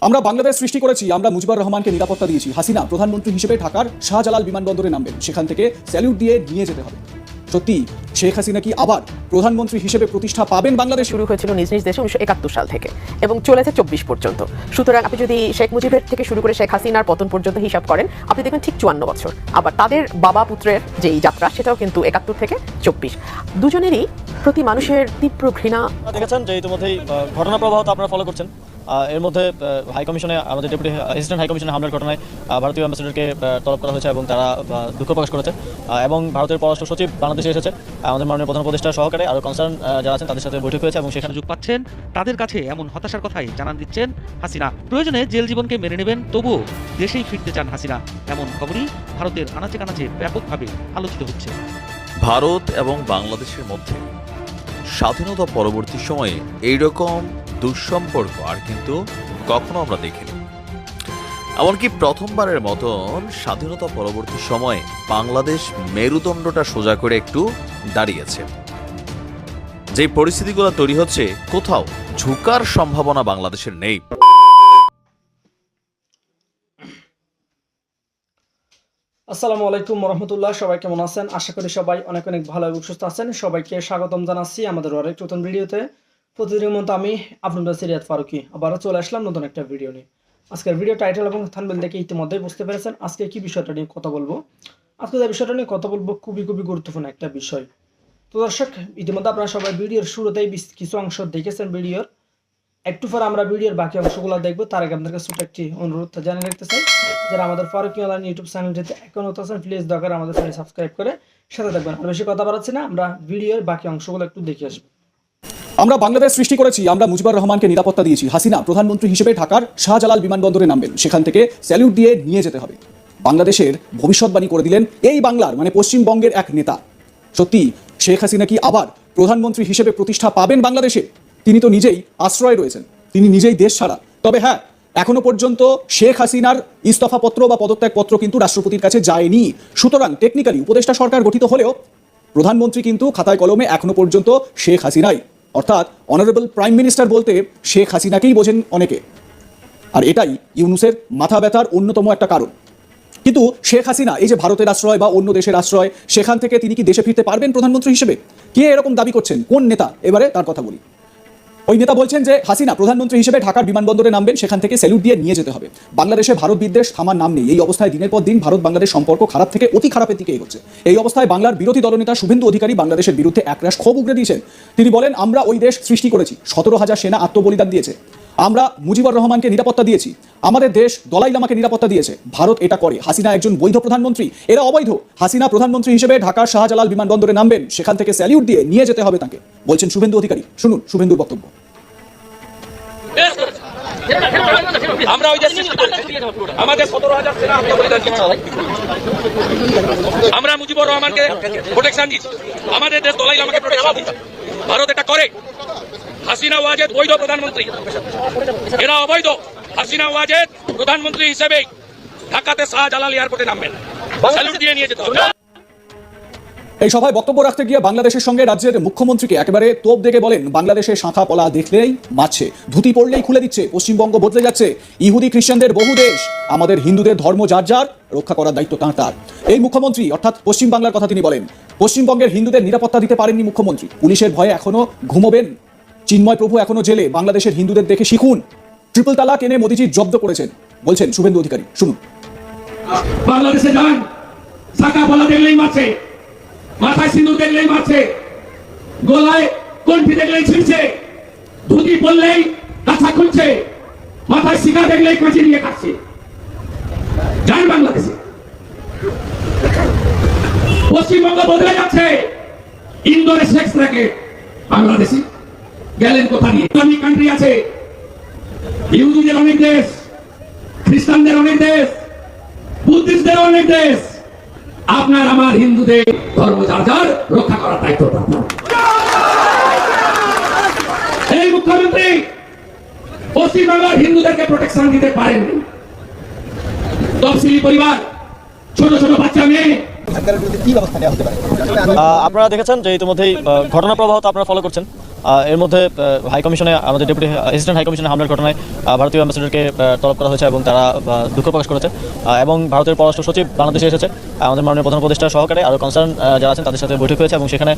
আমরা বাংলাদেশ সৃষ্টি করেছি, আমরা মুজিবুর রহমানকে নিরাপত্তা দিয়েছি। হাসিনা প্রধানমন্ত্রী হিসেবে ঢাকার শাহজালাল বিমানবন্দরে নামবেন, সেখান থেকে স্যালিউট দিয়ে নিয়ে যেতে হবে। সত্যি শেখ হাসিনা কি আবার প্রধানমন্ত্রী হিসেবে প্রতিষ্ঠা পাবেন? বাংলাদেশ শুরু হয়েছিল নিজ নিজ দেশে 1971 সাল থেকে এবং চলেছে 24 পর্যন্ত। সুতরাং আপনি যদি শেখ মুজিবের থেকে শুরু করে শেখ হাসিনার পতন পর্যন্ত হিসাব করেন, আপনি দেখবেন ঠিক 54 বছর। আবার তাদের বাবা পুত্রের যেই যাত্রা, সেটাও কিন্তু 71 থেকে 24। দুজনেরই প্রতি মানুষের তীব্র ঘৃণা। দেখেছেন যে ইতিমধ্যেই ঘটনা প্রবাহ তো আপনারা ফলো করছেন। এর মধ্যে হাই কমিশনে, আমাদের ডেপুটি অ্যাসিস্ট্যান্ট হাই কমিশনে হামলার ঘটনায় ভারতীয় অ্যাম্বাসেডরকে তলব করা হয়েছে এবং তারা দুঃখ প্রকাশ করেছে। এবং ভারতের পররাষ্ট্র সচিব বাংলাদেশে এসেছে, আমাদের মাননীয় প্রধান উপদেষ্টা সহকারে আরও কনসার্ন যারা আছেন তাদের সাথে বৈঠক হয়েছে এবং সেখানে সুযোগ পাচ্ছেন তাদের কাছে এমন হতাশার কথাই জানান দিচ্ছেন হাসিনা। প্রয়োজনে জেল জীবনকে মেনে নেবেন, তবুও দেশেই ফিরতে চান হাসিনা, এমন খবরই ভারতের আনাচে কানাচে ব্যাপকভাবে আলোচিত হচ্ছে। ভারত এবং বাংলাদেশের মধ্যে স্বাধীনতা পরবর্তী সময়ে এইরকম দুঃসম্পর্ক আর কিন্তু কখনো আমরা দেখিনি। এমনকি প্রথমবারের মতন স্বাধীনতা পরবর্তী সময়ে বাংলাদেশ মেরুদণ্ডটা সোজা করে একটু দাঁড়িয়েছে। যে পরিস্থিতিগুলো তৈরি হচ্ছে, কোথাও ঝুঁকার সম্ভাবনা বাংলাদেশের নেই। আসসালামু আলাইকুম রহমতুল্লাহ। সবাই কেমন আছেন? আশা করি সবাই অনেক অনেক ভালো এবং সুস্থ আছেন। সবাইকে স্বাগতম জানাচ্ছি আমাদের আরেক নতুন ভিডিওতে। প্রতিদিনের মতো আমি আপনাদের সিরিয়াত ফারুকি আবারও চলে আসলাম নতুন একটা ভিডিও নিয়ে। আজকের ভিডিও টাইটেল এবং থাম্বনেল দেখে ইতিমধ্যেই বুঝতে পেরেছেন আজকে কি বিষয়টা নিয়ে কথা বলবো। আজকে যে বিষয়টা নিয়ে কথা বলবো খুবই গুরুত্বপূর্ণ একটা বিষয়। তো দর্শক, ইতিমধ্যে আপনারা সবাই ভিডিওর শুরুতেই কিছু অংশ দেখেছেন ভিডিওর। একটু পরে আমরা ভিডিওর বাকি অংশগুলো দেখবো। তার আগে আপনাদের ছোট একটি অনুরোধ জানিয়ে রাখতে চাই, যারা আমাদের ফারুকি অনলাইন ইউটিউব চ্যানেলটিতে এখন আছেন, প্লিজ দরকার আমাদের চ্যানেল সাবস্ক্রাইব করে সাথে থাকবেন। আর বেশি কথা বাড়াচ্ছি না, আমরা ভিডিওর বাকি অংশগুলো একটু দেখে আসবো। আমরা বাংলাদেশ সৃষ্টি করেছি, আমরা মুজিবুর রহমানকে নিরাপত্তা দিয়েছি। হাসিনা প্রধানমন্ত্রী হিসেবে ঢাকার শাহজালাল বিমানবন্দরে নামবেন, সেখান থেকে স্যালিউট দিয়ে নিয়ে যেতে হবে। বাংলাদেশের ভবিষ্যৎবাণী করে দিলেন এই বাংলার মানে পশ্চিমবঙ্গের এক নেতা। সত্যি শেখ হাসিনা কি আবার প্রধানমন্ত্রী হিসেবে প্রতিষ্ঠা পাবেন বাংলাদেশে? তিনি তো নিজেই আশ্রয় রয়েছেন, তিনি নিজেই দেশ ছাড়া। তবে হ্যাঁ, এখনো পর্যন্ত শেখ হাসিনার ইস্তফাপত্র বা পদত্যাগপত্র কিন্তু রাষ্ট্রপতির কাছে যায়নি। সুতরাং টেকনিক্যালি উপদেষ্টা সরকার গঠিত হলেও প্রধানমন্ত্রী কিন্তু খাতায় কলমে এখনো পর্যন্ত শেখ হাসিনাই, অর্থাৎ অনারেবল প্রাইম মিনিস্টার বলতে শেখ হাসিনাকেই বোঝেন অনেকে। আর এটাই ইউনূসের মাথা ব্যথার অন্যতম একটা কারণ। কিন্তু শেখ হাসিনা এই যে ভারতের আশ্রয় বা অন্য দেশের আশ্রয়, সেখান থেকে তিনি কি দেশে ফিরতে পারবেন প্রধানমন্ত্রী হিসেবে? কে এরকম দাবি করছেন? কোন নেতা? এবারে তার কথা বলি। ওই নেতা বলছেন যে হাসিনা প্রধানমন্ত্রী হিসেবে ঢাকার বিমানবন্দরে নামবেন, সেখান থেকে স্যালুট দিয়ে নিয়ে যেতে হবে। বাংলাদেশে ভারত বিদ্বেষ থামার নাম নেই। এই অবস্থায় দিনের পর দিন ভারত বাংলাদেশ সম্পর্ক খারাপ থেকে অতি খারাপের দিকে এগোচ্ছে। এই অবস্থায় বাংলার বিরোধী দলনেতা শুভেন্দু অধিকারী বাংলাদেশের বিরুদ্ধে একরাশ ক্ষোভ উগরে দিয়েছেন। তিনি বলেন, আমরা ওই দেশ সৃষ্টি করেছি, 17,000 সেনা আত্মবলিদান দিয়েছে। আমরা মুজিবুর রহমানকে নিরাপত্তা দিয়েছি, আমাদের দেশ দলাই লামাকে নিরাপত্তা দিয়েছে। ভারত এটা করে। হাসিনা একজন বৈধ প্রধানমন্ত্রী, এরা অবৈধ। হাসিনা প্রধানমন্ত্রী হিসেবে ঢাকার শাহজালাল বিমানবন্দরে নামবেন, সেখান থেকে স্যালিউট দিয়ে নিয়ে যেতে হবে তাকে, বলছেন শুভেন্দু অধিকারী। শুনুন শুভেন্দুর বক্তব্য। আমরা ওই দেশ আমাদের 17,000 সেনা আত্মবলিদান দিচ্ছি। আমরা মুজিবুর রহমানকে প্রোটেকশন দিচ্ছি, আমাদের দেশ দলাই লামাকে প্রোটেকশন দিচ্ছি। ভারত এটা করে। হাসিনা ওয়াজেদ বৈধ প্রধানমন্ত্রী, এরা অবৈধ। হাসিনা ওয়াজেদ প্রধানমন্ত্রী হিসেবে ঢাকাতে শাহজালাল এয়ারপোর্টে নামবেন, স্যালুট দিয়ে নিয়ে যেতে হবে। এই সভায় বক্তব্য রাখতে গিয়ে বাংলাদেশের সঙ্গে রাজ্যের মুখ্যমন্ত্রীকে একেবারে তোপ দেখে বলেন, বাংলাদেশের শাঁখা পলা দেখলেই মারছে, ধুতি পড়লেই খুলে দিচ্ছে, পশ্চিমবঙ্গ বদলে যাচ্ছে, ইহুদি খ্রিস্টানদের বহু দেশ, আমাদের হিন্দুদের ধর্ম যার যার, রক্ষা করার দায়িত্ব তাঁর। এই মুখ্যমন্ত্রী অর্থাৎ পশ্চিম বাংলার কথা তিনি বলেন। পশ্চিমবঙ্গের হিন্দুদের নিরাপত্তা দিতে পারেননি মুখ্যমন্ত্রী, পুলিশের ভয়ে এখনো ঘুমোবেন। চিন্ময় প্রভু এখনো জেলে, বাংলাদেশের হিন্দুদের দেখে শিখুন। ট্রিপল তালাক এনে মোদিজি জব্দ করেছেন, বলছেন শুভেন্দু অধিকারী। শুনুন। বাংলাদেশে যান, শাঁখা পলা দেখলেই মারছে, মাথায় সিঁদুর দেখলেই মারছে, গলায় কণ্ঠি দেখলেই ছিঁড়ছে, ধুতি পরলেই কাছা খুলছে, মাথায় শিখা দেখলেই কাঁচি নিয়ে কাটছে। যান বাংলাদেশে। পশ্চিমবঙ্গ বদলে যাচ্ছে। ইন্দোরে সেক্স থাকে, বাংলাদেশে গেলেন কোথা নিয়ে? ইসলামিক কান্ট্রি আছে, ইহুদিদের অনেক দেশ, খ্রিস্টানদের অনেক দেশ, বুদ্ধিস্টদের অনেক দেশ। আপনার আমার হিন্দুদের ধর্ম যার যার, রক্ষা করার দায়িত্ব আপনার। এই মুখ্যমন্ত্রী পশ্চিমবাংলার হিন্দুদেরকে প্রোটেকশন দিতে পারেননি। তফসিলি পরিবার, ছোট ছোট বাচ্চা মেয়ে। আপনারা দেখেছেন যে ইতিমধ্যেই ঘটনা প্রবাহ তো আপনারা ফলো করছেন। এর মধ্যে হাই কমিশনে আমাদের ডেপুটি অ্যাসিস্ট্যান্ট হাই কমিশনে হামলার ঘটনায় ভারতীয় অ্যাম্বাসেডরকে তলব করা হয়েছে এবং তারা দুঃখ প্রকাশ করেছে এবং ভারতের পররাষ্ট্র সচিব বাংলাদেশে এসেছে আমাদের মাননীয় প্রধান উপদেষ্টা সহকারে আরও কনসার্ন যারা আছেন তাদের সাথে বৈঠক হয়েছে এবং সেখানে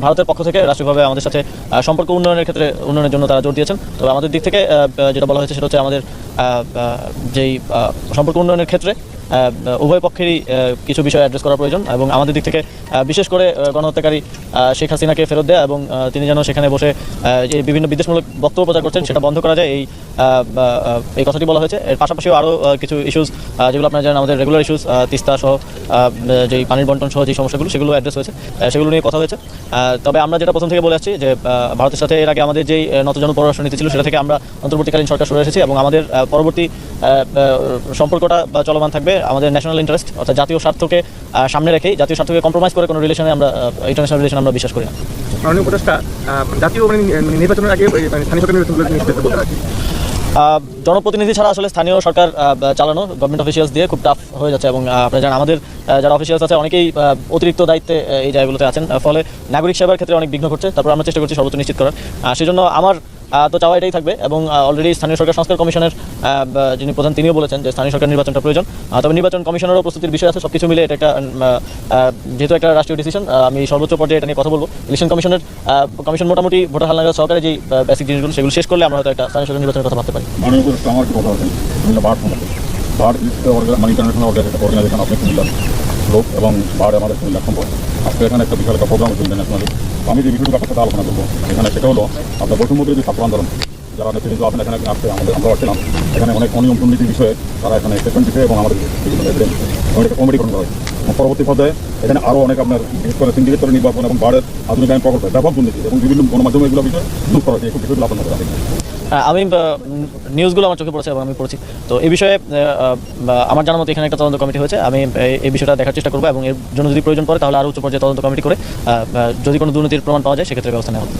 ভারতের পক্ষ থেকে রাষ্ট্রীয়ভাবে আমাদের সাথে সম্পর্ক উন্নয়নের জন্য তারা জোর দিয়েছেন। তবে আমাদের দিক থেকে যেটা বলা হয়েছে সেটা হচ্ছে আমাদের যেই সম্পর্ক উন্নয়নের ক্ষেত্রে উভয় পক্ষেরই কিছু বিষয় অ্যাড্রেস করা প্রয়োজন এবং আমাদের দিক থেকে বিশেষ করে গণহত্যাকারী শেখ হাসিনাকে ফেরত দেয়া এবং তিনি যেন সেখানে বসে যে বিভিন্ন বিদ্বেষমূলক বক্তব্য প্রচার করছেন সেটা বন্ধ করা যায় এই কথাটি বলা হয়েছে। এর পাশাপাশিও আরও কিছু ইস্যুস যেগুলো আপনারা জানেন আমাদের রেগুলার ইস্যুস তিস্তা সহ যেই পানির বন্টন সহ যে সমস্যাগুলো সেগুলো অ্যাড্রেস হয়েছে, সেগুলো নিয়ে কথা হয়েছে। তবে আমরা যেটা প্রথম থেকে বলে আসছি যে ভারতের সাথে এর আগে আমাদের যেই নতজন পররাষ্ট্রনীতি ছিল সেটা থেকে আমরা অন্তর্বর্তীকালীন সরকার সরে এসেছি এবং আমাদের পরবর্তী সম্পর্কটা চলমান থাকবে আমাদের ন্যাশনাল ইন্টারেস্ট অর্থাৎ জাতীয় স্বার্থকে সামনে রেখেই, জাতীয় স্বার্থকে কম্প্রোমাইজ করে কোনো রিলেশনে আমরা ইন্টারন্যাশনাল রিলেশন আমরা বিশ্বাস করি না। মাননীয় উপদেষ্টা জাতীয় নির্বাচনের আগে স্থানীয় সরকার নির্বাচন বলতে পারি জনপ্রতিনিধি ছাড়া আসলে স্থানীয় সরকার চালানো গভর্নমেন্ট অফিসিয়ালস দিয়ে খুব টাফ হয়ে যাচ্ছে এবং আপনারা জানেন আমাদের যারা অফিসিয়ালস আছে অনেকেই অতিরিক্ত দায়িত্বে এই জায়গাগুলোতে আছেন, ফলে নাগরিক সেবার ক্ষেত্রে অনেক বিঘ্ন ঘটছে। তারপর আমরা চেষ্টা করছি সর্বোচ্চ নিশ্চিত করার। সেজন্য আমার তো চাওয়া এটাই থাকবে এবং অলরেডি স্থানীয় সরকার সংস্কার কমিশনের যিনি প্রধান তিনিও বলেছেন যে স্থানীয় সরকার নির্বাচনটা প্রয়োজন। তবে নির্বাচন কমিশনেরও প্রস্তুতির বিষয় আছে, সব কিছু মিলে এটা একটা যেহেতু একটা রাষ্ট্রীয় ডিসিশন আমি সর্বোচ্চ পর্যায়ে এটা নিয়ে কথা বলবো। ইলেকশন কমিশন মোটামুটি ভোটার হালনাগাদ সহকারে যে বেসিক জিনিসগুলো সেগুলো শেষ করলে আমরা হয়তো একটা স্থানীয় সরকার নির্বাচনের কথা ভাবতে পারি। লোক এবং বাড়ে আমাদের কুমিল্লা সম্পর্ক আজকে এখানে একটা বিশাল একটা প্রোগ্রাম হচ্ছে ইন্টারন্যাশনালি। আমি যে বিষয়টা সাথে আলোচনা করবো এখানে সেটা হলো আপনার বৈষম্যদের যে ছাত্র আন্দোলন যারা নেতৃত্ব আছেন এখানে আসছে আমরা আসছিলাম এখানে অনেক অনিয়ম দুর্নীতির বিষয়ে তারা এখানে স্টেটমেন্ট দিচ্ছে এবং আমাদের কমিটি গঠন করা হয়। পরবর্তী পর্যায়ে এখানে আরও অনেক আপনার বিশেষ করে সিন্ডিকেট করে নির্বাচন এবং বাড়ের আধুনিকায়ন প্রকল্পে ব্যাপক দুর্নীতি এবং বিভিন্ন গণমাধ্যমে এগুলো বিষয়ে ইউজ করা হয়েছে, এই বিষয়গুলো আপনার করা আমি নিউজগুলো আমার চোখে পড়েছে এবং আমি পড়েছি। তো এই বিষয়ে আমার জানার মতো এখানে একটা তদন্ত কমিটি হয়েছে, আমি এই বিষয়টা দেখার চেষ্টা করবো এবং এর জন্য যদি প্রয়োজন পড়ে তাহলে আরও উচ্চ পর্যায়ে তদন্ত কমিটি করে যদি কোনো দুর্নীতির প্রমাণ পাওয়া যায় সেক্ষেত্রে ব্যবস্থা নেওয়া হবে।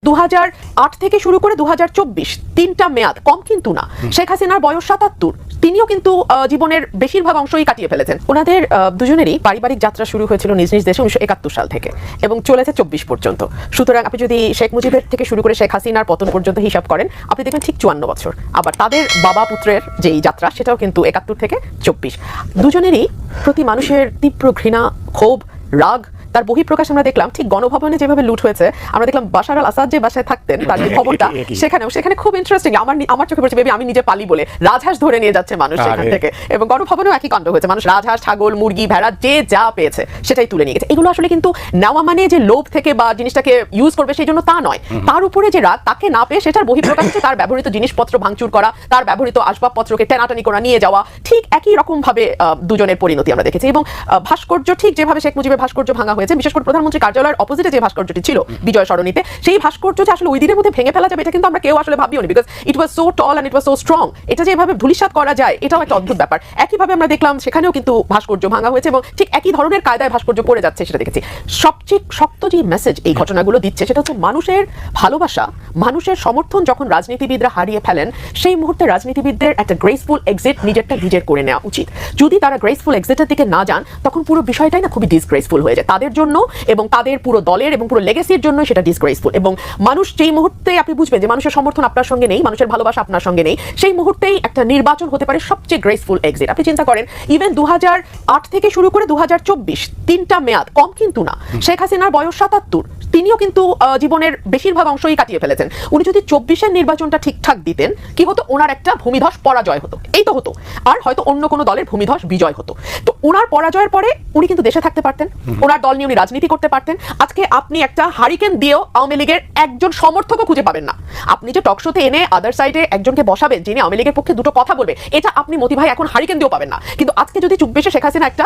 2008 থেকে শুরু করে 2024 তিনটা মেয়াদ কম কিন্তু না। শেখ হাসিনার বয়স 77, তিনিও কিন্তু জীবনের বেশিরভাগ অংশই কাটিয়ে ফেলেছেন। ওনাদের দুজনেরই পারিবারিক যাত্রা শুরু হয়েছিল নিজ নিজ দেশে 1971 সাল থেকে এবং চলেছে 24 পর্যন্ত। সুতরাং আপনি যদি শেখ মুজিবের থেকে শুরু করে শেখ হাসিনার পতন পর্যন্ত হিসাব করেন আপনি দেখবেন ঠিক 54 বছর। আবার তাদের বাবা পুত্রের যেই যাত্রা সেটাও কিন্তু 71 থেকে 24। দুজনেরই প্রতি মানুষের তীব্র ঘৃণা, ক্ষোভ, রাগ তার বহিঃপ্রকাশ আমরা দেখলাম ঠিক গণভবনে যেভাবে লুট হয়েছে। আমরা দেখলাম বাশার আল আসাদ যে বাসায় থাকতেন তার যে ভবনটা সেখানে খুব ইন্টারেস্টিং আমার চোখে পড়ছে বেবি আমি নিজে পালি বলে রাজহাঁস ধরে নিয়ে যাচ্ছে মানুষ সেখান থেকে এবং গণভবনেও একই কাণ্ড হয়েছে, মানুষ রাজহাঁস, ছাগল, মুরগি, ভেড়া যে যা পেয়েছে সেটাই তুলে নিয়ে গেছে। এগুলো আসলে কিন্তু নেওয়া মানে যে লোভ থেকে বা জিনিসটাকে ইউজ করবে সেই জন্য তা নয়, তার উপরে যে রাগ তাকে না পেয়ে সেটার বহিঃপ্রকাশ হচ্ছে তার ব্যবহৃত জিনিসপত্র ভাঙচুর করা, তার ব্যবহৃত আসবাবপত্রকে টানাটানি করা নিয়ে যাওয়া। ঠিক একই রকম ভাবে দুজনের পরিণতি আমরা দেখেছি এবং ভাস্কর্য ঠিক যেভাবে শেখ মুজিবের ভাস্কর্য ভাঙা হয়েছে, বিশেষ করে প্রধানমন্ত্রী কার্যালয়ের অপোজিটে যে ভাস্কর্যটি ছিল বিজয় সরণিতে, সেই ভাস্কর্য যে আসলে ওই দিনের মধ্যে ভেঙে ফেলা যাবে এটা কিন্তু আমরা কেউ আসলে ভাবিও নি, because it was so tall and it was so strong. এটা যে এভাবে ধূলিসাৎ করা যায় এটাও একটা অদ্ভুত ব্যাপার। একইভাবে আমরা দেখলাম সেখানেও কিন্তু ভাস্কর্য ভাঙা হয়েছে এবং ঠিক একই ধরনের কায়দায় ভাস্কর্য পড়ে যাচ্ছে সেটা দেখেছি। সবচেয়ে শক্ত যে মেসেজ এই ঘটনাগুলো দিচ্ছে সেটা হচ্ছে মানুষের ভালোবাসা, মানুষের সমর্থন যখন রাজনীতিবিদরা হারিয়ে ফেলেন সেই মুহূর্তে রাজনীতিবিদদের একটা গ্রেসফুল এক্সিট নিজের করে নেওয়া উচিত। যদি তারা গ্রেসফুল এক্সিটের দিকে না যান তখন পুরো বিষয়টাই না খুবই ডিসগ্রেসফুল হয়ে যায় তাদের জন্য এবং তাদের পুরো দলের এবং পুরো লেগেসির জন্য সেটা ডিসগ্রেসফুল। এবং মানুষ যেই মুহূর্তে আপনি বুঝবেন যে মানুষের সমর্থন আপনার সঙ্গে নেই, মানুষের ভালোবাসা আপনার সঙ্গে নেই, সেই মুহূর্তেই একটা নির্বাচন হতে পারে সবচেয়ে গ্রেসফুল এক্সিট। আপনি চিন্তা করেন ইভেন 2008 থেকে শুরু করে 2024 তিনটা মেয়াদ কম কিন্তু না। শেখ হাসিনার বয়স 77, তিনিও কিন্তু জীবনের বেশিরভাগ অংশই কাটিয়ে ফেলেছেন। উনি যদি 24-এর নির্বাচনটা ঠিকঠাক দিতেন কি হতো, ওনার একটা ভূমিধস পরাজয় হতো, এই তো হতো, আর হয়তো অন্য কোনো দলের ভূমিধস বিজয় হতো। তো ওনার পরাজয়ের পরে উনি কিন্তু দেশে থাকতে পারতেন, ওনার দল নিয়ে উনি রাজনীতি করতে পারতেন। আজকে আপনি একটা হারিকেন দিয়েও আওয়ামী লীগের একজন সমর্থকও খুঁজে পাবেন না। আপনি যে টকশোতে এনে আদার সাইডে একজনকে বসাবেন যিনি আওয়ামী লীগের পক্ষে দুটো কথা বলবে, এটা আপনি মতি ভাই এখন হারিকেন দিয়েও পাবেন না। কিন্তু আজকে যদি 24-এ শেখ হাসিনা একটা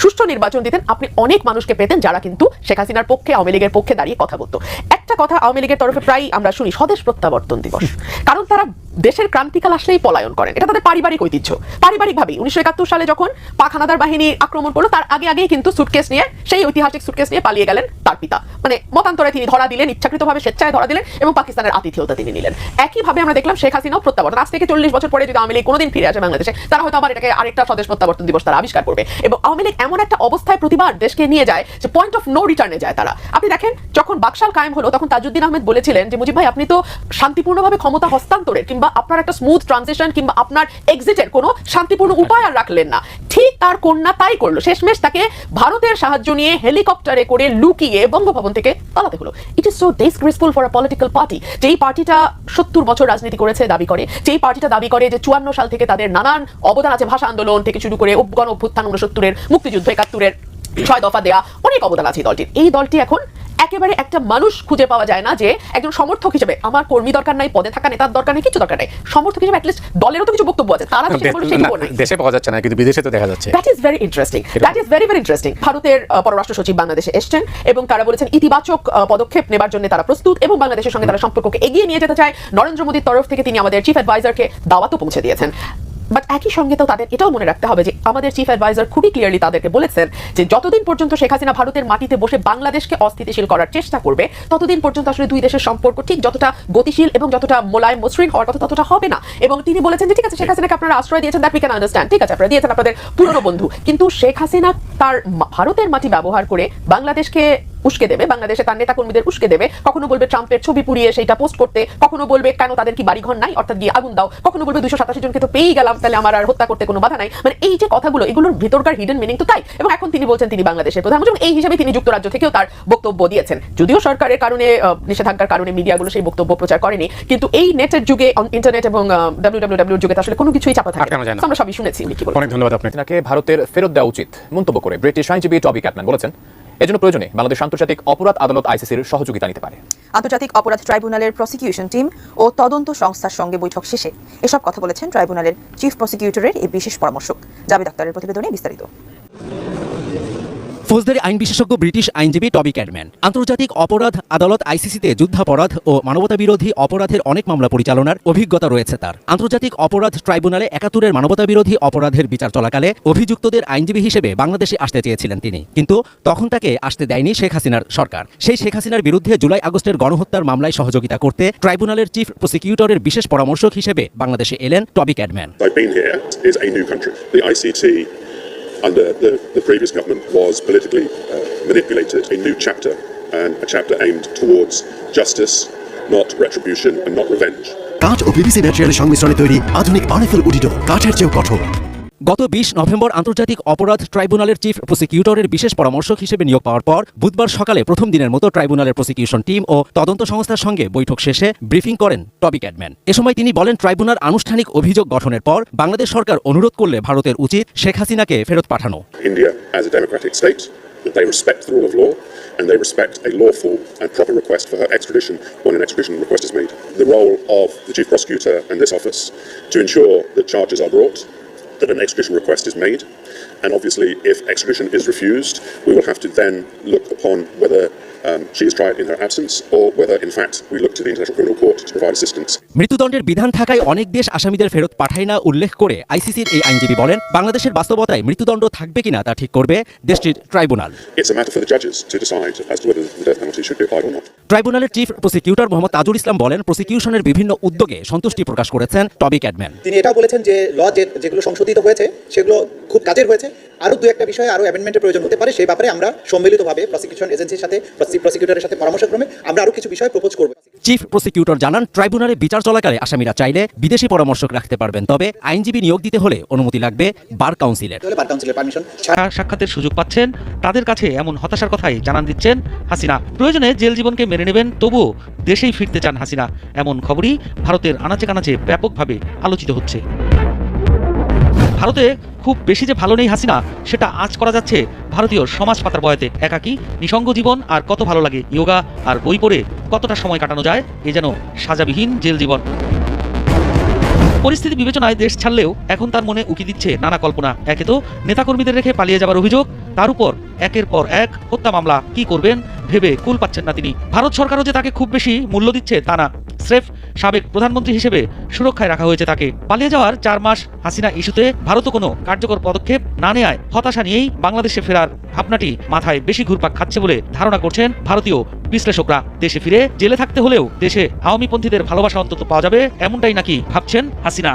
সুষ্ঠু নির্বাচন দিতেন আপনি অনেক মানুষকে পেতেন যারা কিন্তু শেখ হাসিনার পক্ষে আওয়ামী লীগের পক্ষে দাঁড়িয়ে কথা বলতো। একটা কথা আওয়ামী লীগের তরফে প্রায় আমরা শুনি, স্বদেশ প্রত্যাবর্তন দিবস, কারণ তারা দেশের ক্রান্তিকাল আসলেই পলায়ন করেন, এটা তাদের পারিবারিক ঐতিহ্য। পারিবারিকভাবেই 1971 সালে যখন পাক হানাদার বাহিনী আক্রমণ করলো তার আগেই কিন্তু সুটকেস নিয়ে, সেই ঐতিহাসিক সুটকেস নিয়ে পালিয়ে গেলেন তার পিতা। মানে মতান্তরে তিনি ধরা দিলেন, ইচ্ছাকৃতভাবে স্বেচ্ছায় ধরা দিলেন এবং পাকিস্তানের আতিথেয়তা তিনি নিলেন। একইভাবে আমরা দেখলাম শেখ হাসিনাও প্রত্যাবর্তন। আজ থেকে 40 বছর পরে যদি আওয়ামী লীগ কোনোদিন ফিরে আসে বাংলাদেশে, তারা হয়তো আবার এটাকে আরেকটা স্বদেশ প্রত্যাবর্তন দিবস তারা আবিষ্কার করবে। এবং আওয়ামী লীগ এমন একটা অবস্থায় প্রতিবার দেশকে নিয়ে যায় যে পয়েন্ট অফ নো রিটার্নে যায় তারা। আপনি দেখেন যখন বাকশাল কায়েম হলো তখন তাজউদ্দিন আহমেদ বলেছিলেন যে মুজিব ভাই আপনি তো শান্তিপূর্ণভাবে ক্ষমতা হস্তান্তরের কিংবা আপনার একটা স্মুথ ট্রানজিশন কিংবা আপনার এক্সিটের কোনো শান্তিপূর্ণ উপায় আর রাখলেন না। ঠিক তার কন্যা তাই করলো, শেষমেশ তাকে ভারতের সাহায্য নিয়ে হেলিকপ্টারে করে লুকিয়ে বঙ্গভবন থেকে পালাতে হলো। It is so disgraceful for a political party, যেই পার্টিটা 70 বছর রাজনীতি করেছে দাবি করে, যেই পার্টিটা দাবি করে যে 54 সাল থেকে তাদের নানান অবদান আছে, ভাষা আন্দোলন থেকে শুরু করে গণ অভ্যুত্থান 69-এর, মুক্তিযুদ্ধ 71-এর, 6 দফা দেয়া, অনেক অবদান আছে দলটির। এই দলটি এখন একেবারে একটা মানুষ খুঁজে পাওয়া যায় না যে একজন সমর্থক হিসেবে, আমার কর্মী দরকার নাই, পদে থাকা নেতার দরকার নেই, কিছু দরকার নেই, সমর্থক হিসেবে অ্যাটলিস্ট দলেরও তো কিছু বক্তব্য আছে, তারা দেশে পাওয়া যাচ্ছে না কিন্তু বিদেশে তো দেখা যাচ্ছে। That is very interesting, that is very very interesting. ভারতের পররাষ্ট্র সচিব বাংলাদেশে এসেছেন এবং তারা বলেছেন ইতিবাচক পদক্ষেপ নেবার জন্য তারা প্রস্তুত এবং বাংলাদেশের সঙ্গে তারা সম্পর্ককে এগিয়ে নিয়ে যেতে চায়। নরেন্দ্র মোদীর তরফ থেকে তিনি আমাদের চিফ অ্যাডভাইজারকে দাওয়াতও পৌঁছে দিয়েছেন। বাট একই সঙ্গে তো তাদের এটাও মনে রাখতে হবে যে আমাদের চিফ অ্যাডভাইজার খুবই ক্লিয়ারলি তাদেরকে বলেছেন যে যতদিন পর্যন্ত শেখ হাসিনা ভারতের মাটিতে বসে বাংলাদেশকে অস্থিতিশীল করার চেষ্টা করবে ততদিন পর্যন্ত আসলে দুই দেশের সম্পর্ক ঠিক যতটা গতিশীল এবং যতটা মোলায়েম মসৃণ হওয়ার কথা ততটা হবে না। এবং তিনি বলেছেন যে ঠিক আছে শেখ হাসিনাকে আপনারা আশ্রয় দিয়েছেন, দ্যাট উই ক্যান আন্ডারস্ট্যান্ড, ঠিক আছে আপনারা দিয়েছেন আপনাদের পুরনো বন্ধু, কিন্তু শেখ হাসিনা তার ভারতের মাটি ব্যবহার করে বাংলাদেশকে উস্কে দেবে, বাংলাদেশে তার নেতা কর্মীদের উস্কে দেবে, কখনো বলবে ট্রাম্পের ছবি পুড়িয়ে সেইটা পোস্ট করতে, কখনো বলবে কেন তাদের কি বাড়িঘর নাই অর্থাৎ গিয়ে আগুন দাও, কখনো বলবে 287 জনকে তো পেয়েই গেলাম তাহলে আমার আর হত্যা করতে কোনো বাধা নাই। মানে এই যে কথাগুলো এগুলোর ভিতরকার হিডেন মিনিং তো তাই। এবং এখন তিনি বলছেন তিনি বাংলাদেশের প্রধানমন্ত্রী, এই হিসেবে তিনি যুক্তরাজ্য থেকেও তার বক্তব্য দিয়েছেন। যদিও সরকারের কারণে নিষেধাজ্ঞার কারণে মিডিয়াগুলো সেই বক্তব্য প্রচার করেনি, কিন্তু এই নেটের যুগে ইন্টারনেট এবং www যুগে আসলে কোনো কিছুই চাপা থাকে না, আমরা সবই শুনেছি। অনেক ধন্যবাদ আপনাকে। ভারতের ফেরত দেওয়া উচিত মন্তব্য করে ব্রিটিশ আইনজীবী টবি ক্যাটম্যান বলেছেন এজন্য প্রয়োজনে বাংলাদেশ আন্তর্জাতিক অপরাধ আদালত আইসিসির সহযোগিতা নিতে পারে। আন্তর্জাতিক অপরাধ ট্রাইব্যুনালের প্রসিকিউশন টিম ও তদন্ত সংস্থার সঙ্গে বৈঠক শেষে এসব কথা বলেছেন ট্রাইব্যুনালের চিফ প্রসিকিউটরের এই বিশেষ পরামর্শক। জাভেদ আক্তারের প্রতিবেদনে বিস্তারিত। ফৌজদারি আইন বিশেষজ্ঞ ব্রিটিশ আইনজীবী টবি ক্যাটম্যান আন্তর্জাতিক অপরাধ আদালত আইসিসিতে যুদ্ধাপরাধ ও মানবতা বিরোধী অপরাধের অনেক মামলা পরিচালনার অভিজ্ঞতা রয়েছে তার। আন্তর্জাতিক অপরাধ ট্রাইব্যুনালে 71-এর মানবতা বিরোধী অপরাধের বিচার চলাকালে অভিযুক্তদের আইনজীবী হিসেবে বাংলাদেশে আসতে চেয়েছিলেন তিনি, কিন্তু তখন তাকে আসতে দেয়নি শেখ হাসিনার সরকার। সেই শেখ হাসিনার বিরুদ্ধে জুলাই আগস্টের গণহত্যার মামলায় সহযোগিতা করতে ট্রাইব্যুনালের চিফ প্রসিকিউটরের বিশেষ পরামর্শক হিসেবে বাংলাদেশে এলেন টবি Catman. Under the previous government was politically manipulated, a new chapter, and a chapter aimed towards justice, not retribution and not revenge. কাঠ ও পিভিসি ম্যাটেরিয়ালের সংমিশ্রণে তৈরি আধুনিক আরএফএল উডিটো কাঠের চেয়েও কঠোর। গত 20 নভেম্বর আন্তর্জাতিক অপরাধ ট্রাইব্যুনালের চিফ প্রসিকিউটরের বিশেষ পরামর্শক হিসেবে নিয়োগ পাওয়ার পর বুধবার সকালে প্রথম দিনের মতো ট্রাইব্যুনালের প্রসিকিউশন টিম ও তদন্ত সংস্থার সঙ্গে বৈঠক শেষে ব্রিফিং করেন টবি ক্যাটম্যান। এ সময় তিনি বলেন ট্রাইব্যুনাল আনুষ্ঠানিক অভিযোগ গঠনের পর বাংলাদেশ সরকার অনুরোধ করলে ভারতের উচিত শেখ হাসিনাকে ফেরত পাঠানো। India as a democratic state, that they respect the rule of law and they respect a lawful and proper request for her extradition when an extradition request is made. The role of the chief prosecutor and this office to ensure that charges are brought, that an extradition request is made, and obviously if extradition is refused we will have to then look upon whether she is tried in her absence or whether in fact we look to the International Criminal Court to provide assistance. মৃত্যুদণ্ডের বিধান থাকায় অনেক দেশ আসামিদের ফেরত পাঠায় না উল্লেখ করে আইসিসির এই আইনজীবী বলেন বাংলাদেশের বাস্তবতায় মৃত্যুদণ্ড থাকবে কিনা তা ঠিক করবে দেশটির tribunal. It's a matter for the judges to decide as to whether the death penalty should be applied or not. ট্রাইব্যুনালের চিফ প্রসিকিউটর মোহাম্মদ তাজুল ইসলাম বলেন প্রসিকিউশনের বিভিন্ন উদ্যোগে সন্তুষ্টি প্রকাশ করেছেন টবি ক্যাটম্যান। তিনি এটাও বলেছেন যে ল যেগুলো সংশোধিত হয়েছে সেগুলো খুব কাজের হয়েছে, আরও দু একটা বিষয়ে আরও অ্যামেন্ডমেন্টের প্রয়োজন হতে পারে, সেই ব্যাপারে আমরা সম্মিলিতভাবে প্রসিকিউশন এজেন্সির সাথে প্রসিকিউটরের সাথে পরামর্শক্রমে আমরা আরও কিছু বিষয় প্রপোজ করব। চিফ প্রসিকিউটর জানান ট্রাইব্যুনালে বিচার চলাকালে আসামিরা চাইলে বিদেশি পরামর্শক রাখতে পারবেন, তবে আইনজীবী নিয়োগ দিতে হলে অনুমতি লাগবে বার কাউন্সিলের। পারমিশন সাক্ষাতের সুযোগ পাচ্ছেন তাদের কাছে এমন হতাশার কথাই জানান দিচ্ছেন হাসিনা। প্রয়োজনে জেল জীবনকে মেনে নেবেন, তবুও দেশেই ফিরতে চান হাসিনা, এমন খবরই ভারতের আনাচে কানাচে ব্যাপকভাবে আলোচিত হচ্ছে। ভারতে খুব বেশি যে ভালো নেই হাসিনা সেটা আজ করা যাচ্ছে ভারতীয় সমাজ পাতার বয়াতে। একাকী নিসঙ্গ জীবন আর কত ভালো লাগে, ইয়োগা আর বই পড়ে কতটা সময় কাটানো যায়, এ যেন সাজাবিহীন জেল জীবন। পরিস্থিতি বিবেচনায় দেশ ছাড়লেও এখন তার মনে উকি দিচ্ছে নানা কল্পনা। একে তো নেতাকর্মীদের রেখে পালিয়ে যাবার অভিযোগ, তার উপর একের পর এক হত্যা মামলা। কি করবেন ভেবে কুল পাচ্ছেন না তিনি। ভারত সরকারও যে তাকে খুব বেশি মূল্য দিচ্ছে তা না। স্রেফ সাবেক প্রধানমন্ত্রী হিসেবে সুরক্ষায় রাখা হয়েছে তাকে। পালিয়ে যাওয়ার 4 মাস হাসিনা ইস্যুতে ভারতও কোনো কার্যকর পদক্ষেপ না নেয়ায় হতাশা নিয়েই বাংলাদেশে ফেরার ভাবনাটি মাথায় বেশি ঘুরপাক খাচ্ছে বলে ধারণা করছেন ভারতীয় বিশ্লেষকরা। দেশে ফিরে জেলে থাকতে হলেও দেশে আওয়ামীপন্থীদের ভালোবাসা অন্তত পাওয়া যাবে, এমনটাই নাকি ভাবছেন হাসিনা।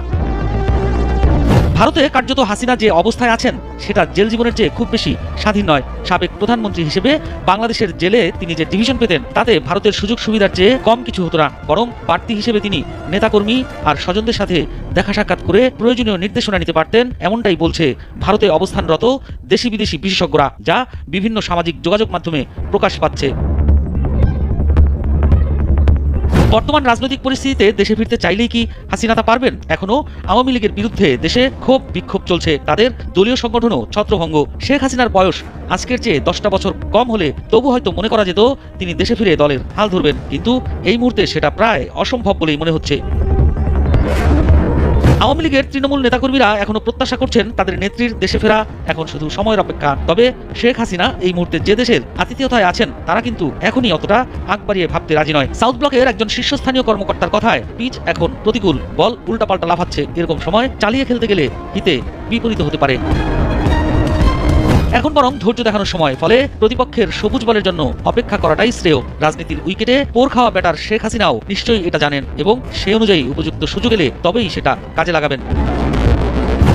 ভারতে কার্যত হাসিনা যে অবস্থায় আছেন সেটা জেল জীবনের চেয়ে খুব বেশি স্বাধীন নয়। সাবেক প্রধানমন্ত্রী হিসেবে বাংলাদেশের জেলে তিনি যে ডিভিশন পেতেন তাতে ভারতের সুযোগ সুবিধার চেয়ে কম কিছু হতো না, বরং বাড়তি হিসেবে তিনি নেতাকর্মী আর স্বজনদের সাথে দেখা সাক্ষাৎ করে প্রয়োজনীয় নির্দেশনা নিতে পারতেন, এমনটাই বলছে ভারতে অবস্থানরত দেশি বিদেশি বিশেষজ্ঞরা, যা বিভিন্ন সামাজিক যোগাযোগ মাধ্যমে প্রকাশ পাচ্ছে। বর্তমান রাজনৈতিক পরিস্থিতিতে দেশে ফিরতে চাইলেই কি হাসিনা তা পারবেন? এখনো আওয়ামী লীগের বিরুদ্ধে দেশে ক্ষোভ বিক্ষোভ চলছে, তাদের দলীয় সংগঠনও ছত্রভঙ্গ। শেখ হাসিনার বয়স আজকের চেয়ে 10টা বছর কম হলে তবু হয়তো মনে করা যেত তিনি দেশে ফিরে দলের হাল ধরবেন, কিন্তু এই মুহূর্তে সেটা প্রায় অসম্ভব বলেই মনে হচ্ছে। আওয়ামী লীগের তৃণমূল নেতাকর্মীরা এখনো প্রত্যাশা করছেন তাদের নেত্রীর দেশে ফেরা এখন শুধু সময়ের অপেক্ষা। তবে শেখ হাসিনা এই মুহূর্তে যে দেশের আতিথেয়তায় আছেন তারা কিন্তু এখনই অতটা আগ বাড়িয়ে ভাবতে রাজি নয়। সাউথ ব্লকের একজন শীর্ষস্থানীয় কর্মকর্তার কথায়, পিচ এখন প্রতিকূল, বল উল্টাপাল্টা লাফাচ্ছে, এরকম সময় চালিয়ে খেলতে গেলে হিতে বিপরীত হতে পারে। এখন বরং ধৈর্য দেখানোর সময়, ফলে প্রতিপক্ষের সবুজ বলের জন্য অপেক্ষা করাটাই শ্রেয়। রাজনীতির উইকেটে পোর খাওয়া ব্যাটার শেখ হাসিনাও নিশ্চয়ই এটা জানেন এবং সেই অনুযায়ী উপযুক্ত সুযোগ এলে তবেই সেটা কাজে লাগাবেন।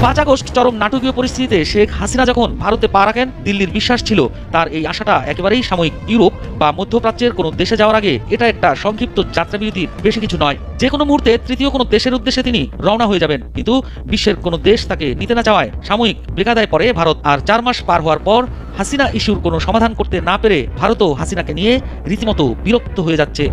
5 আগস্ট চরম নাটকীয় পরিস্থিতিতে শেখ হাসিনা যখন ভারতে পা রাখেন, দিল্লির বিশ্বাস ছিল তার এই আশাটা একেবারেই সাময়িক। ইউরোপ বা মধ্যপ্রাচ্যের কোনো দেশে যাওয়ার আগে এটা একটা সংক্ষিপ্ত যাত্রাবিরতির বেশি কিছু নয়। যে কোনো মুহূর্তে তৃতীয় কোনো দেশের উদ্দেশ্যে তিনি রওনা হয়ে যাবেন, কিন্তু বিশ্বের কোনো দেশ তাকে নিতে না চাওয়ায় সাময়িক বেকায়দায় পড়ে ভারত। আর 4 মাস পার হওয়ার পর হাসিনা ইস্যুর কোনো সমাধান করতে না পেরে ভারতও হাসিনাকে নিয়ে রীতিমতো বিরক্ত হয়ে যাচ্ছে।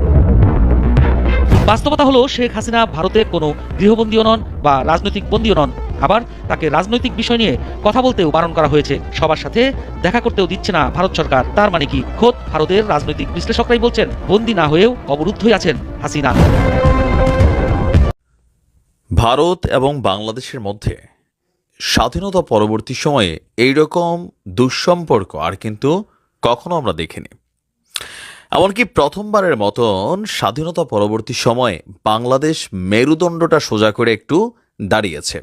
বাস্তবতা হলো শেখ হাসিনা ভারতে কোনো গৃহবন্দীও নন বা রাজনৈতিক বন্দীও নন, আবার তাকে রাজনৈতিক বিষয় নিয়ে কথা বলতেও বারণ করা হয়েছে, সবার সাথে দেখা করতেও দিচ্ছে না ভারত সরকার। তার মানে কি, খোদ ভারতের রাজনৈতিক বিশ্লেষকরাই বলছেন বন্দী না হয়েও অবরুদ্ধই আছেন হাসিনা। ভারত এবং বাংলাদেশের মধ্যে স্বাধীনতা পরবর্তী সময়ে এইরকম দুঃসম্পর্ক আর কিন্তু কখনো আমরা দেখিনি। এমনকি প্রথমবারের মতন স্বাধীনতা পরবর্তী সময়ে বাংলাদেশ মেরুদণ্ডটা সোজা করে একটু দাঁড়িয়েছে।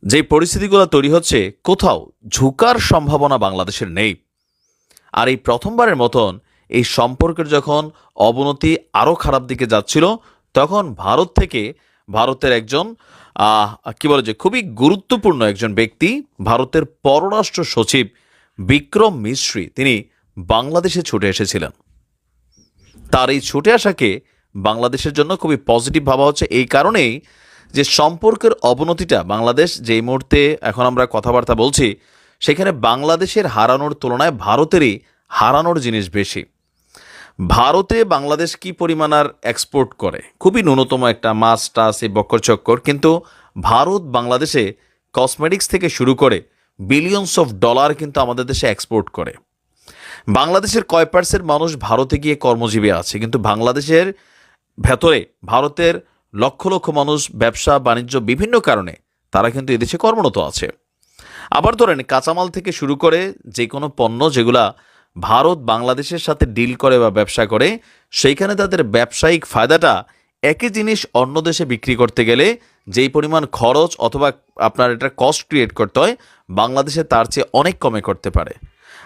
যে পরিস্থিতিগুলো তৈরি হচ্ছে, কোথাও ঝুঁকার সম্ভাবনা বাংলাদেশের নেই। আর এই প্রথমবারের মতন এই সম্পর্কের যখন অবনতি আরও খারাপ দিকে যাচ্ছিল, তখন ভারত থেকে ভারতের একজন খুবই গুরুত্বপূর্ণ একজন ব্যক্তি, ভারতের পররাষ্ট্র সচিব বিক্রম মিশ্রি, তিনি বাংলাদেশে ছুটে এসেছিলেন। তার এই ছুটে আসাকে বাংলাদেশের জন্য খুবই পজিটিভ ভাবা হচ্ছে, এই কারণেই যে সম্পর্কের অবনতিটা বাংলাদেশ যেই মুহূর্তে এখন আমরা কথাবার্তা বলছি, সেখানে বাংলাদেশের হারানোর তুলনায় ভারতেরই হারানোর জিনিস বেশি। ভারতে বাংলাদেশ কি পরিমাণ আর এক্সপোর্ট করে, খুবই ন্যূনতম একটা মাছ টাছ এই বক্কর চক্কর, কিন্তু ভারত বাংলাদেশে কসমেটিক্স থেকে শুরু করে বিলিয়নস অফ ডলার কিন্তু আমাদের দেশে এক্সপোর্ট করে। বাংলাদেশের কয় পার্সেন্ট মানুষ ভারতে গিয়ে কর্মজীবী আছে, কিন্তু বাংলাদেশের ভেতরে ভারতের লক্ষ লক্ষ মানুষ ব্যবসা বাণিজ্য বিভিন্ন কারণে তারা কিন্তু এদেশে কর্মরত আছে। আবার ধরেন কাঁচামাল থেকে শুরু করে যে কোনো পণ্য যেগুলা ভারত বাংলাদেশের সাথে ডিল করে বা ব্যবসা করে, সেইখানে তাদের ব্যবসায়িক ফায়দাটা একই জিনিস অন্য দেশে বিক্রি করতে গেলে যেই পরিমাণ খরচ অথবা আপনার এটা কস্ট ক্রিয়েট করতে হয়, বাংলাদেশে তার চেয়ে অনেক কমে করতে পারে।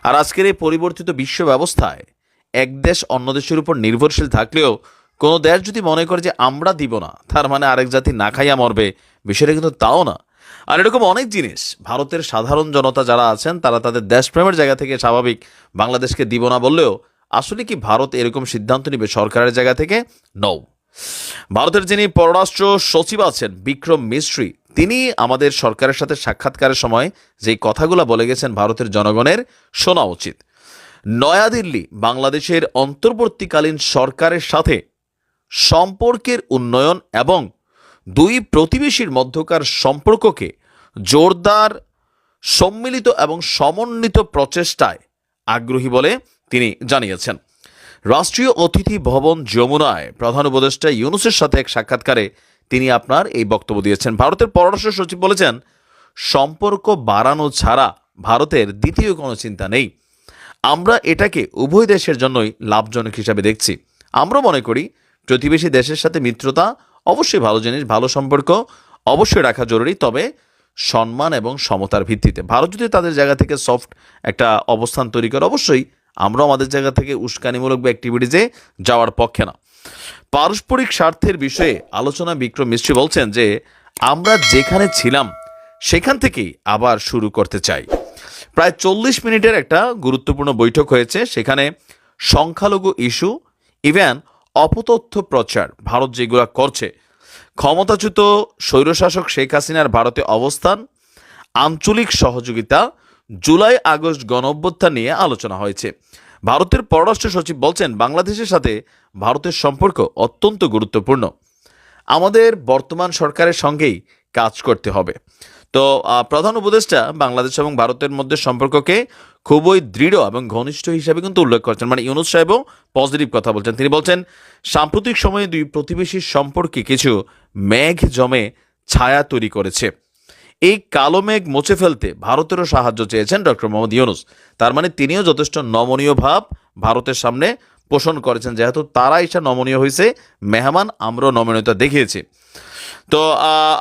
আর আজকের এই পরিবর্তিত বিশ্ব ব্যবস্থায় এক দেশ অন্য দেশের উপর নির্ভরশীল থাকলেও কোনো দেশ যদি মনে করে যে আমরা দিব না, তার মানে আরেক জাতি না খাইয়া মরবে, বিষয়টা কিন্তু তাও না। আর এরকম অনেক জিনিস ভারতের সাধারণ জনতা যারা আছেন তারা তাদের দেশপ্রেমের জায়গা থেকে স্বাভাবিক বাংলাদেশকে দিব না বললেও আসলে কি ভারত এরকম সিদ্ধান্ত নেবে সরকারের জায়গা থেকে? নও। ভারতের যিনি পররাষ্ট্র সচিব আছেন বিক্রম মিশ্রি, তিনি আমাদের সরকারের সাথে সাক্ষাৎকারের সময় যেই কথাগুলো বলে গেছেন ভারতের জনগণের শোনা উচিত। নয়াদিল্লি বাংলাদেশের অন্তর্বর্তীকালীন সরকারের সাথে সম্পর্কের উন্নয়ন এবং দুই প্রতিবেশীর মধ্যকার সম্পর্ককে জোরদার সম্মিলিত এবং সমন্বিত প্রচেষ্টায় আগ্রহী বলে তিনি জানিয়েছেন। রাষ্ট্রীয় অতিথি ভবন যমুনায় প্রধান উপদেষ্টা ইউনূসের সাথে এক সাক্ষাৎকারে তিনি আপনার এই বক্তব্য দিয়েছেন। ভারতের পররাষ্ট্র সচিব বলেছেন, সম্পর্ক বাড়ানো ছাড়া ভারতের দ্বিতীয় কোনো চিন্তা নেই। আমরা এটাকে উভয় দেশের জন্যই লাভজনক হিসাবে দেখছি। আমরা মনে করি প্রতিবেশী দেশের সাথে মিত্রতা অবশ্যই ভালো জিনিস, ভালো সম্পর্ক অবশ্যই রাখা জরুরি, তবে সম্মান এবং সমতার ভিত্তিতে। ভারত যদি তাদের জায়গা থেকে সফট একটা অবস্থান তৈরি করে, অবশ্যই আমরাও আমাদের জায়গা থেকে উস্কানিমূলক বা অ্যাক্টিভিটিসে যাওয়ার পক্ষে না। পারস্পরিক স্বার্থের বিষয়ে আলোচনা বিক্রম মিস্ত্রি বলছেন যে আমরা যেখানে ছিলাম সেখান থেকেই আবার শুরু করতে চাই। প্রায় 40 মিনিটের একটা গুরুত্বপূর্ণ বৈঠক হয়েছে। সেখানে সংখ্যালঘু ইস্যু, ইভেন অপতথ্য প্রচার ভারত যেগুলো করছে, ক্ষমতাচ্যুত স্বৈরশাসক শেখ হাসিনার ভারতে অবস্থান, আঞ্চলিক সহযোগিতা, জুলাই আগস্ট গণঅভ্যুত্থান নিয়ে আলোচনা হয়েছে। ভারতের পররাষ্ট্র সচিব বলছেন বাংলাদেশের সাথে ভারতের সম্পর্ক অত্যন্ত গুরুত্বপূর্ণ, আমাদের বর্তমান সরকারের সঙ্গেই কাজ করতে হবে। তো প্রধান উপদেষ্টা বাংলাদেশ এবং ভারতের মধ্যে সম্পর্ককে খুবই দৃঢ় এবং ঘনিষ্ঠ হিসাবে কিন্তু উল্লেখ করছেন। মানে ইউনূস সাহেবও পজিটিভ কথা বলছেন। তিনি বলছেন সাম্প্রতিক সময়ে দুই প্রতিবেশীর সম্পর্কে কিছু মেঘ জমে ছায়া তৈরি করেছে, এই কালো মেঘ মুছে ফেলতে ভারতেরও সাহায্য চেয়েছেন ডক্টর মোহাম্মদ ইউনূস। তার মানে তিনিও যথেষ্ট নমনীয় ভাব ভারতের সামনে পোষণ করেছেন, যেহেতু তারা এসে নমনীয় হয়েছে, মেহমান আমরাও নমনীয়তা দেখিয়েছি। তো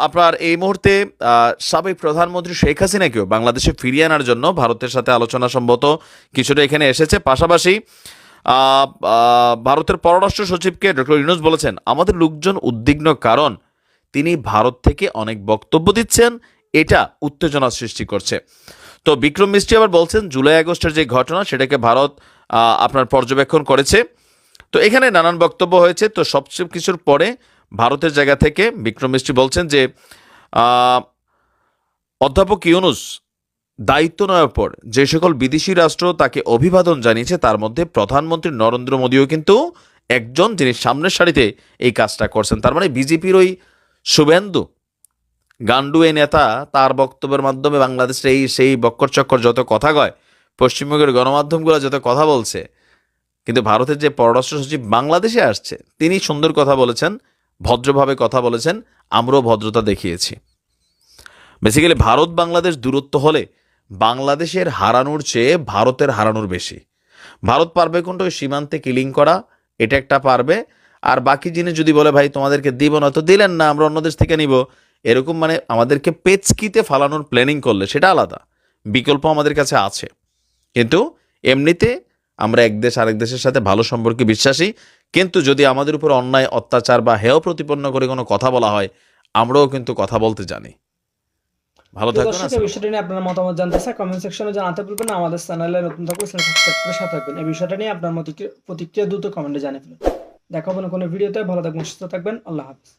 আপনার এই মুহূর্তে সাবেক প্রধানমন্ত্রী শেখ হাসিনাকেও বাংলাদেশে ফিরিয়ে আনার জন্য ভারতের সাথে আলোচনা সম্ভবত কিছুটা এখানে এসেছে। পাশাপাশি ভারতের পররাষ্ট্র সচিবকে ডক্টর ইউনূস বলেছেন আমাদের লোকজন উদ্বিগ্ন, কারণ তিনি ভারত থেকে অনেক বক্তব্য দিচ্ছেন, এটা উত্তেজনা সৃষ্টি করছে। তো বিক্রম মিস্ত্রি আবার বলছেন জুলাই আগস্টের যে ঘটনা সেটাকে ভারত আপনার পর্যবেক্ষণ করেছে। তো এখানে নানান বক্তব্য হয়েছে। তো সবচেয়ে কিছুর পরে ভারতের জায়গা থেকে বিক্রম মিস্ত্রি বলছেন যে অধ্যাপক ইউনূস দায়িত্ব নেওয়ার পর যে সকল বিদেশি রাষ্ট্র তাকে অভিবাদন জানিয়েছে তার মধ্যে প্রধানমন্ত্রী নরেন্দ্র মোদীও কিন্তু একজন, যিনি সামনের সারিতে এই কাজটা করছেন। তার মানে বিজেপির ওই শুভেন্দু গান্ডু এই নেতা, তার বক্তব্যের মাধ্যমে বাংলাদেশের এই সেই বক্কর চক্কর যত কথা কয়, পশ্চিমবঙ্গের গণমাধ্যমগুলো যত কথা বলছে, কিন্তু ভারতের যে পররাষ্ট্র সচিব বাংলাদেশে আসছে তিনি সুন্দর কথা বলেছেন, ভদ্রভাবে কথা বলেছেন, আমরাও ভদ্রতা দেখিয়েছি। বেসিক্যালি ভারত বাংলাদেশ দূরত্ব হলে বাংলাদেশের হারানোর চেয়ে ভারতের হারানোর বেশি। ভারত পারবে কোনটা ওই সীমান্তে কিলিং করা, এটা একটা পারবে, আর বাকি জিনিস যদি বলে ভাই তোমাদেরকে দিব না, তো দিলেন না, আমরা অন্য দেশ থেকে নিব, এরকম মানে আমাদেরকে পেচকিতে ফালানোর প্ল্যানিং করলে সেটা আলাদা, বিকল্প আমাদের কাছে আছে। কিন্তু এমনিতে আমরা এক দেশ আরেক দেশের সাথে ভালো সম্পর্কে বিশ্বাসী, কিন্তু যদি আমাদের উপর অন্যায় অত্যাচার বা হেয় প্রতিপন্ন করে কোনো কথা বলা হয়, আমরাও কিন্তু কথা বলতে জানি। ভালো থাকবেন। এই বিষয়টা নিয়ে আপনার মতামত জানতে চাই, কমেন্ট সেকশনে জানাতে ভুলবেন না। আমাদের চ্যানেলে নতুন থাকলে সাবস্ক্রাইব করে সাথে থাকবেন। এই বিষয়টা নিয়ে আপনার প্রতিক্রিয়া দ্রুত কমেন্টে জানিয়ে ফেলুন। দেখা হবে না কোনো ভিডিওতে। ভালো থাকবেন, সুস্থ থাকবেন। আল্লাহ হাফেজ।